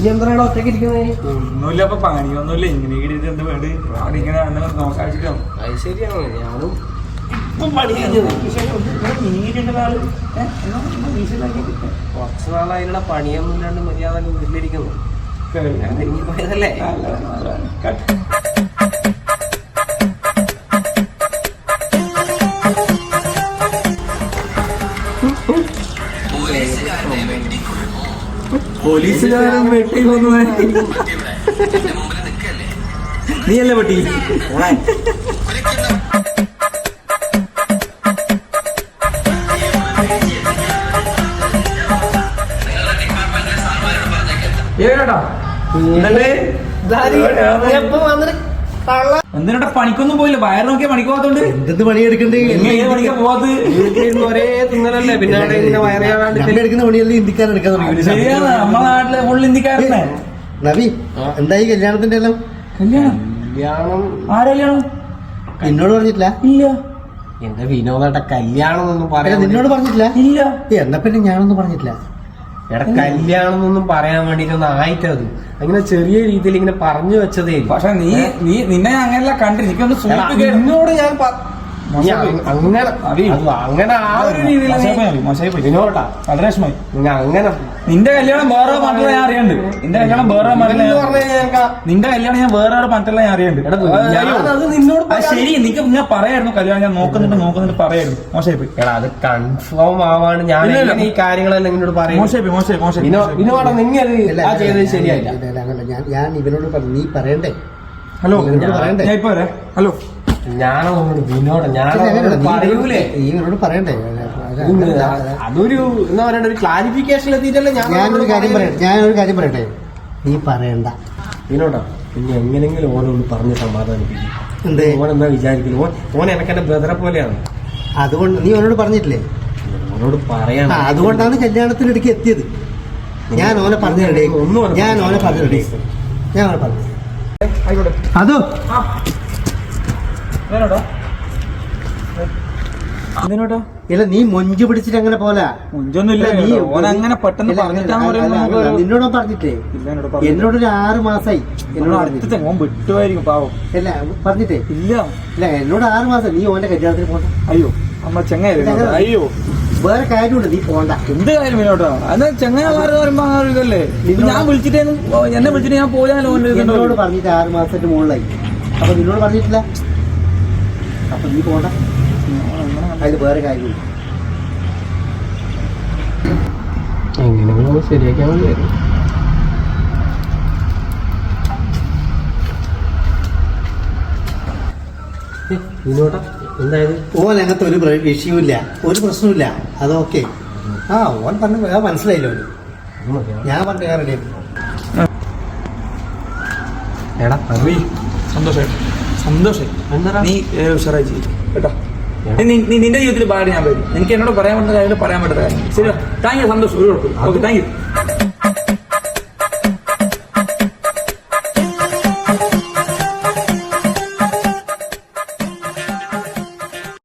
ഇനി എന്താണ് ഒറ്റയ്ക്ക് ഇരിക്കുന്നത്? ഒന്നുമില്ല, അപ്പൊ പണിയൊന്നുമില്ല. ഇങ്ങനെ ഇടിയിട്ട് എന്ത് വേണ്ടി അവിടെ ഇങ്ങനെ നോക്കാതിരിക്കണം. അത് ശരിയാണ്, ഞാനും ഇപ്പം പണി കഴിഞ്ഞത്. കുറച്ച് നാളായുള്ള പണിയൊന്നും ഇല്ലാണ്ട് മര്യാദ വീട്ടിലിരിക്കുന്നു. ഞാൻ തിരിഞ്ഞു പോയതല്ലേ. പോലീസുകാരൻ വെട്ടി കൊന്നു. നീയല്ലേ വെട്ടി? എന്തിനാ പണിക്കൊന്നും പോയില്ല? വയറ് നോക്കിയാ പണിക്ക് പോകാത്തോണ്ട് എന്തെന്ത് പണിയെടുക്കണ്ടേ? പണിക്കാ പോവാത്? ഒരേ തിന്നലല്ലേ, പിന്നെ എടുക്കുന്ന പണിയല്ലേ ഇന്ത്യക്കാരൻ എടുക്കാൻ തുടങ്ങി. ശരിയാണ്, നമ്മുടെ നാട്ടിലെ ഫുൾ ഇന്ത്യക്കാരനെ. നവി, എന്തായി കല്യാണത്തിന്റെ എല്ലാം? കല്യാണം ആരെ കല്യാണം? എന്നോട് പറഞ്ഞിട്ടില്ല? ഇല്ല. എന്റെ വിനോദട്ട കല്യാണം ഒന്നും പറയാൻ നിന്നോട് പറഞ്ഞിട്ടില്ല? ഇല്ല. എന്നാ പിന്നെ ഞാനൊന്നും പറഞ്ഞിട്ടില്ല. എടാ കല്യാണം എന്നൊന്നും പറയാൻ വേണ്ടിട്ടൊന്നും ആയിട്ടത് അങ്ങനെ ചെറിയ രീതിയിൽ ഇങ്ങനെ പറഞ്ഞു വെച്ചതേ. പക്ഷെ നിന്നെ അങ്ങനെയല്ല കണ്ടി. എനിക്കൊന്ന് എന്നോട് ഞാൻ അങ്ങനെ ആ ഒരു രീതിയിൽ വിനോദട്ടാ വളരെ വിഷമായി. അങ്ങനെ നിന്റെ കല്യാണം വേറെ പറഞ്ഞില്ല ഞാൻ അറിയണ്ട്. നിന്റെ കല്യാണം വേറെ നിന്റെ കല്യാണം ഞാൻ വേറെ പറഞ്ഞില്ല ഞാൻ അറിയണ്ട്. അത് നിന്നോട് ശരി, നിനക്ക് ഞാൻ പറയായിരുന്നു കല്യാണം ഞാൻ നോക്കുന്നുണ്ട് പറയായിരുന്നു. മോശമായി പോയി. എടാ അത് കൺഫേം ആവാണ് ഞാൻ ഈ കാര്യങ്ങളെല്ലാം ഇങ്ങോട്ട് പറയും. വിനോദം നിങ്ങൾ ചെയ്തത് ശരിയായില്ല. ഞാൻ ഇവനോട് പറഞ്ഞു, നീ പറയണ്ടേ? ഹലോ ഞാൻ ഇപ്പൊ വരാം. ഹലോ ഞാനൊന്നും വിനോദം പറയൂലേ? ഇവനോട് പറയണ്ടേ? അതൊരു എന്താ പറയണ്ട, ഒരു ക്ലാരിഫിക്കേഷൻ എത്തിയിട്ടല്ലേ. ഞാനൊരു കാര്യം പറയട്ടെ, നീ പറയണ്ട വിനോദ. പിന്നെ എങ്ങനെങ്കിലും ഓനൊന്ന് പറഞ്ഞ് സമാധാനിപ്പിക്കും. ഓൻ എന്താ വിചാരിക്കുന്നു? ഓൻ എനക്കെന്റെ ബ്രദറെ പോലെയാണ്. അതുകൊണ്ട് നീ ഓനോട് പറഞ്ഞിട്ടില്ലേ? ഓനോട് പറയാൻ അതുകൊണ്ടാണ് കല്യാണത്തിനിടയ്ക്ക് എത്തിയത്. ഞാൻ ഓനെ പറഞ്ഞു അതോ ഇല്ല, നീ മൊഞ്ച് പിടിച്ചിട്ട് അങ്ങനെ പോലെ മൊഞ്ചൊന്നുമില്ല. അങ്ങനെ പെട്ടെന്ന് നിന്നോട് പറഞ്ഞിട്ടേ? എന്നോടൊരു 6 മാസമായി വിട്ടുമായിരിക്കും പാവം. അല്ല പറഞ്ഞിട്ടേ? ഇല്ല ഇല്ല, എന്നോട് 6 മാസം. നീ ഓന്റെ കല്യാണത്തിന് പോണ്ട. അയ്യോ നമ്മ ചെങ്ങായി. അയ്യോ വേറെ കാര്യമുണ്ട്, നീ പോണ്ട. എന്ത് കാര്യം വിനോട്ടോ? അത് ചെങ്ങായിമാരെന്ന് പറയുമ്പോ അങ്ങനെ ഇതല്ലേ. ഞാൻ വിളിച്ചിട്ട് എന്നെ വിളിച്ചിട്ട് ഞാൻ പോയാലോ? എന്നോട് പറഞ്ഞിട്ട് 6 മാസത്തിന്റെ മുകളിലായി. അപ്പൊ നിന്നോട് പറഞ്ഞിട്ടില്ല? അപ്പൊ നീ പോണ്ട. അതിൽ വേറെ കാര്യമില്ല. എങ്ങനെയെങ്കിലും ശരിയാക്കാൻ മതിയായിരുന്നു. വിനോദ എന്തായത്? ഓൻ അങ്ങനത്തെ ഒരു വിഷയമില്ല, ഒരു പ്രശ്നമില്ല. അതൊക്കെ ഓൻ പറഞ്ഞ മനസ്സിലായില്ലോ. ഞാൻ പറഞ്ഞ റെഡി. എടാ സന്തോഷായി നീ ഉഷാറായി ചെയ്യും കേട്ടോ. നിന്റെ ജീവിതത്തിൽ പാടി ഞാൻ വരും. എനിക്ക് എന്നോട് പറയാൻ പറ്റുന്ന കാര്യം പറയാൻ പറ്റുന്ന കാര്യം. ശരി, താങ്ക് യു. സന്തോഷം. Okay, thank you.